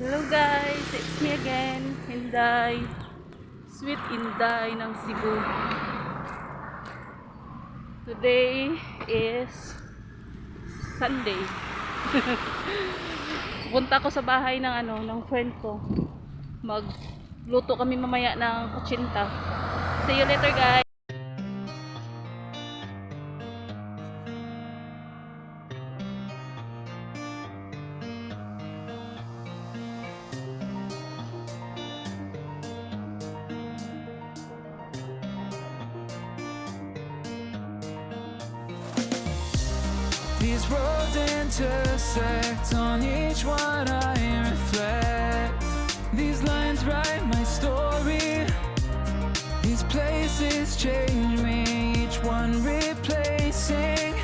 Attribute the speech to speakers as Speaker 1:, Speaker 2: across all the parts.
Speaker 1: Hello guys, it's me again, Inday. Sweet Inday ng Cebu. Today is Sunday. Punta ko sa bahay ng friend ko. Magluto kami mamaya ng kutsinta. See you later guys.
Speaker 2: These roads intersect, on each one I reflect. These lines write my story. These places change me, each one replacing.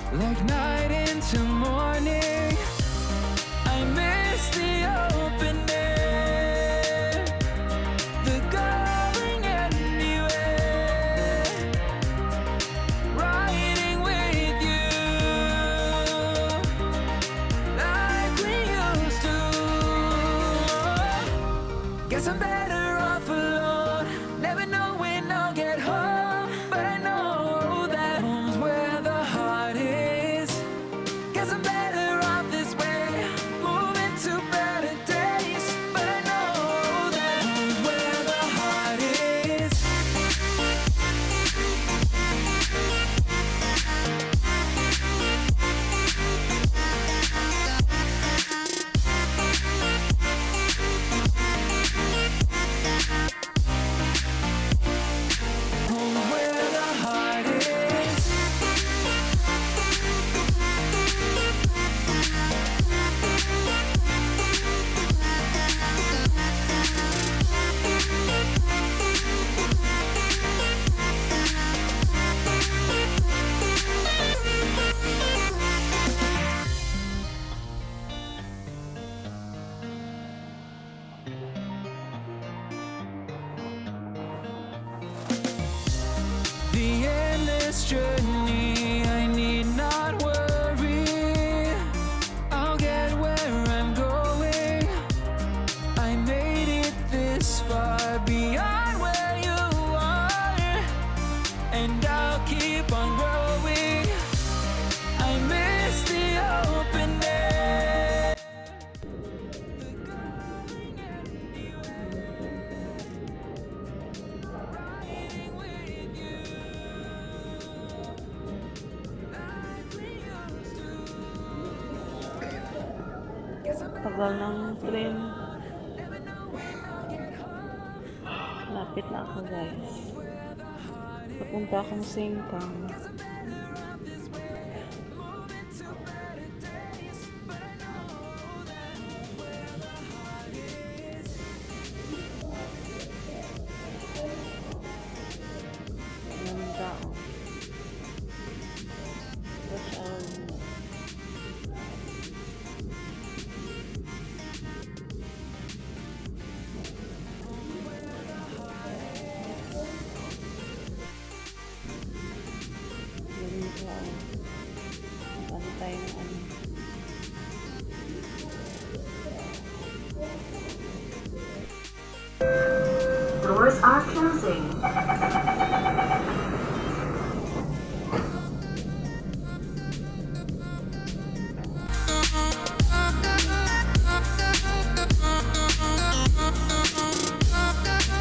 Speaker 2: Like night into morning, I miss the open air, the going anywhere, riding with you like we used to. Guess I'm better off alone, never know when I'll get home, but I know that home's where the heart is. Guess I'm better off this way, moving to better days, but I know that home's where the heart is. Home's where the heart is. The endless journey, I need not worry. I'll get where I'm going. I made it this far, beyond where you are, and I'll keep on growing. I miss the open air, the going anywhere, riding with you like we used to. Guess I'm
Speaker 1: Tagal ng train. Lapit na ako guys. Papunta akong Singkang. Maraming tao. Rush hour na. Maraming tao. Antay ng ano.
Speaker 3: Doors are closing.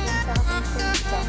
Speaker 1: Punta akong Singkang.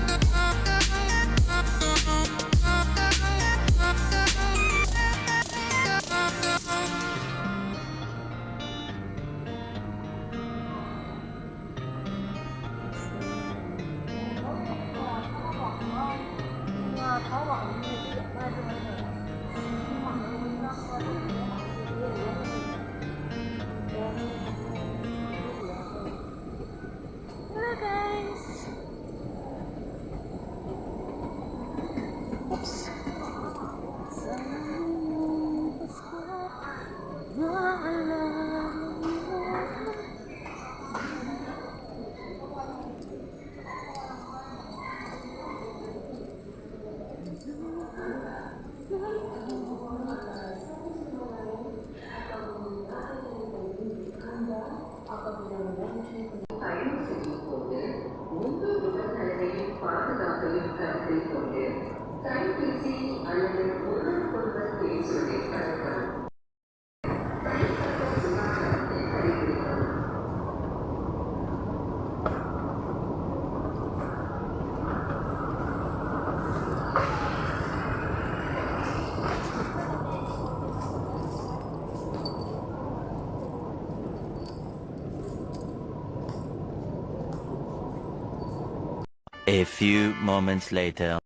Speaker 4: A few moments later.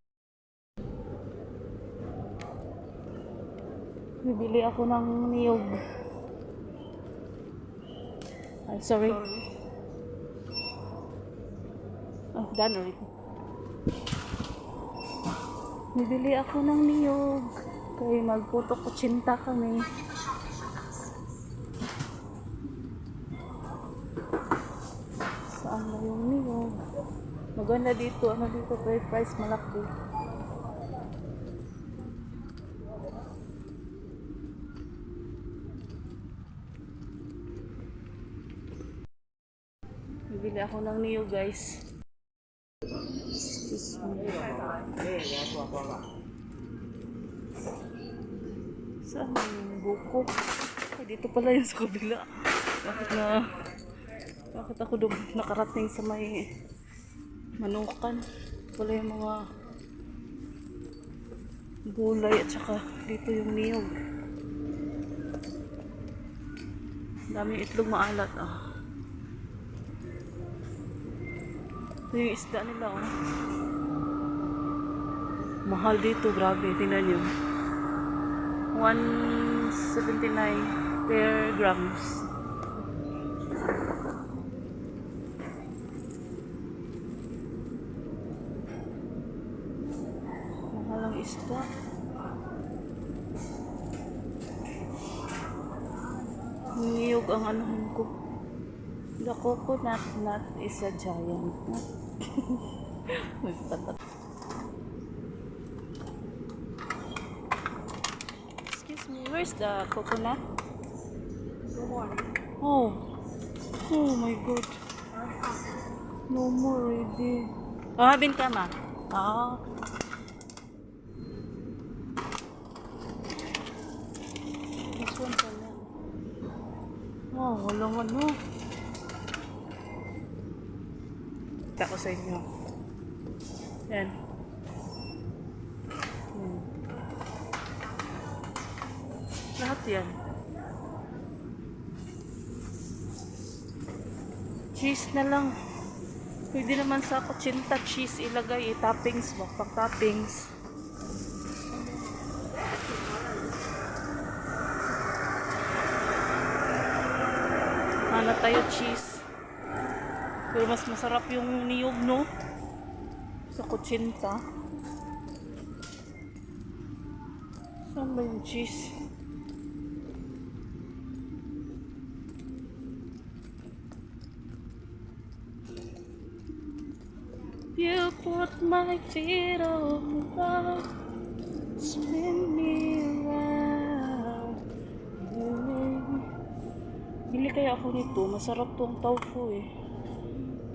Speaker 1: Bibili ako ng niyog. Ay, sorry. Oh, done already. Bibili ako ng niyog. Kaya magputok 80 kami. Saan ba yung niyog? Maganda dito. Ano dito? Price malaki. Bibili ako ng niyog, guys. Excuse me. Saan yung buko? Ay, dito pala yung sa kabila. Bakit ako nakarating sa may manukan? Wala yung mga gulay at saka dito yung niyog. Daming itlog maalat, ah. Ito yung isda nila, oh. Mahal dito, grabe. Tingnan nyo. 179 per grams. Mahal ang isda. Niyog ang anuhan ko. The coconut nut is a giant nut. Nagtatat. Excuse me, where's the coconut? Oh. Oh my god. No more already. Oh, habin ka ma. Ah. This one pala. Oh, walang ano. Kita ko sa inyo. Yan. Yan. Lahat yan. Cheese na lang. Pwede naman sa kutsinta cheese ilagay. Toppings ba? Pang toppings. Ano tayo cheese. Pero mas masarap yung niyog, no? Sa kutsinta. Saan ba yung cheese? You put my feet on the ground, spin me around. Bili kaya ako nito. Masarap tong tofu eh.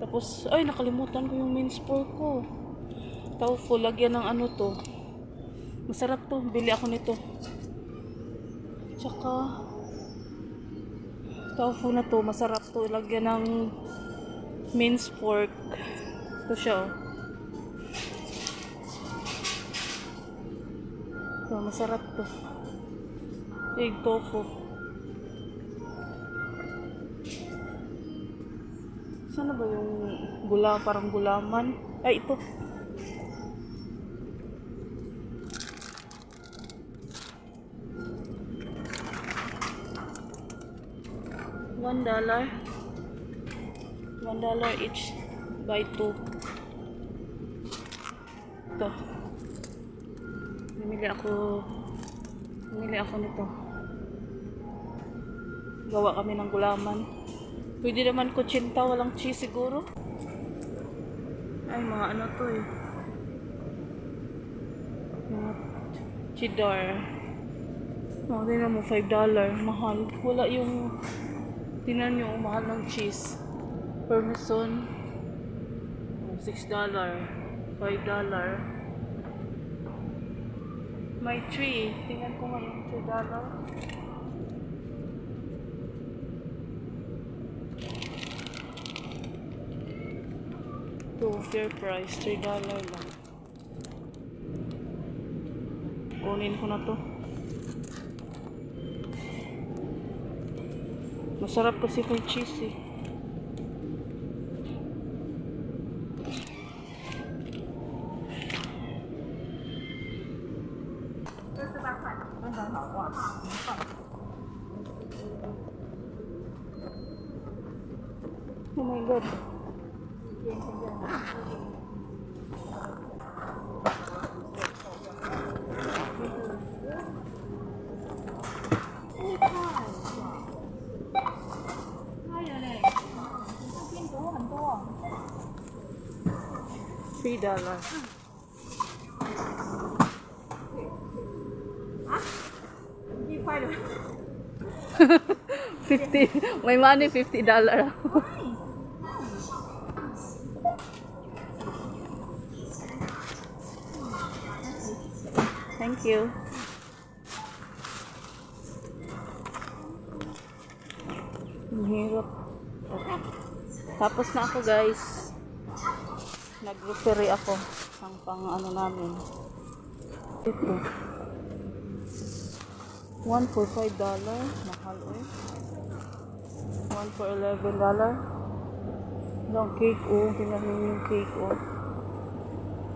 Speaker 1: Tapos, ay, nakalimutan ko yung minced pork ko. Tofu, lagyan ng ano to. Masarap to. Bili ako nito. Tsaka, tofu na to. Masarap to. Lagyan ng minced pork. Ito siya, oh. Ito, masarap to. Egg tofu. Sana ba yung parang gulaman? Ay, ito. $1. $1 each. Buy 2. Ito. Bumili ako nito. Gawa kami ng gulaman. Pwede naman kutsinta, walang cheese siguro. Ay, mga ano to eh. Mga cheddar. Oh, tingnan mo, $5. Mahal. Wala yung, tingnan nyo, mahal ng cheese. Parmesan. $6. $5. May 3. Tingnan ko ngayon, $3. Ito, fair price, $3 lang. Kunin ko na to. Masarap kasi kung cheese eh. Oh my god. $3. 50. May money, $50. Thank you. Ang hirap. Tapos na ako guys. Nag-grocery ako. Ang pang ano namin. Ito. 1 for $5. Mahal eh. 1 for $11. Yung cake oh. Tingnan mo yung cake oh.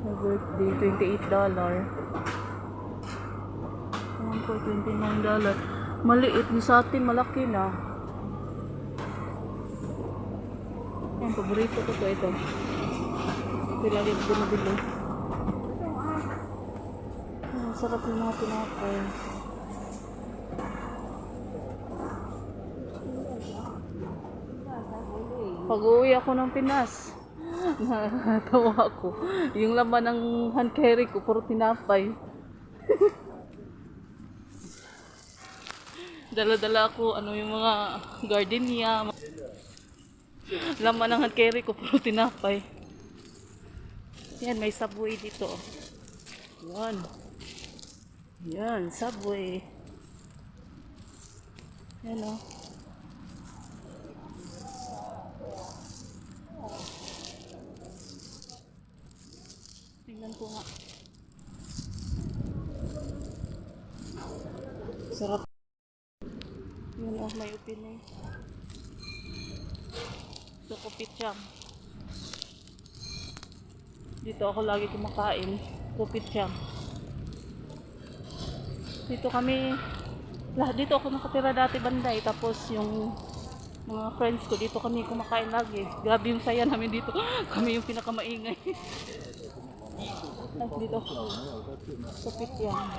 Speaker 1: My birthday, $28. 1 for $29. Maliit ni sa atin, malaki na. Yan, paborito ko to ito. Pilalit ko na bilo. Sarap yung mga tinapay. Pag-uwi ako ng Pinas, natawa ako. Yung laman ng hand carry ko, puro tinapay. Dala-dala ako, ano yung mga gardenia. Laman ng hand carry ko, puro tinapay. Yan, may Subway dito. Yan. Yan, Subway. Yan o. Tingnan ko nga. Sarap. Yan o, may upin eh. Ito ko pichang. Dito ako lagi kumakain. Kopitsyang. Dito kami, dito ako nakatira dati Banday. Tapos yung mga friends ko, dito kami kumakain lagi. Grabe yung saya namin dito. Kami yung pinakamaingay. Dito. Kopitsyang.